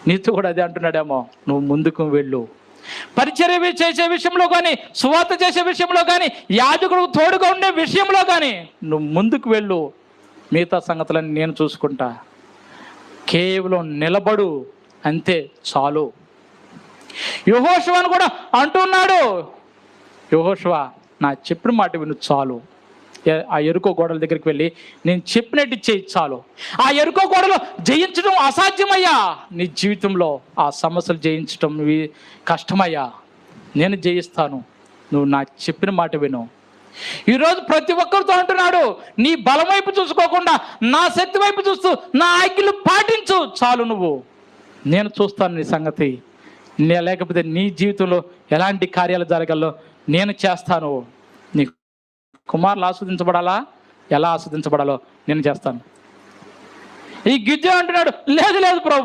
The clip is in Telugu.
నీతో కూడా అదే అంటున్నాడేమో, నువ్వు ముందుకు వెళ్ళు. పరిచర్య చేసే విషయంలో కానీ, సువార్త చేసే విషయంలో కానీ, యాజకుడు తోడుగా ఉండే విషయంలో కానీ నువ్వు ముందుకు వెళ్ళు. మిగతా సంగతులన్నీ నేను చూసుకుంటా. కేవలం నిలబడు, అంతే చాలు. యెహోషువను కూడా అంటున్నాడు, యెహోషువ నా చెప్పిన మాట విను చాలు. ఆ ఎరుకో గోడల దగ్గరికి వెళ్ళి నేను చెప్పినట్టు చేయి చాలు. ఆ ఎరుకో గోడలు జయించడం అసాధ్యమయ్యా. నీ జీవితంలో ఆ సమస్యలు జయించడం కష్టమయ్యా. నేను జయిస్తాను, నువ్వు నా చెప్పిన మాట విను. ఈరోజు ప్రతి ఒక్కరితో అంటున్నాడు, నీ బలం వైపు చూసుకోకుండా నా శక్తి వైపు చూస్తూ నా ఆజ్ఞలు పాటించు చాలు. నువ్వు, నేను చూస్తాను నీ సంగతి. లేకపోతే నీ జీవితంలో ఎలాంటి కార్యాలు జరగాలో నేను చేస్తాను. నీ కుమారులు ఆస్వాదించబడాలా, ఎలా ఆస్వాదించబడాలో నేను చేస్తాను. ఈ గిద్యోను అంటున్నాడు, లేదు లేదు ప్రభు,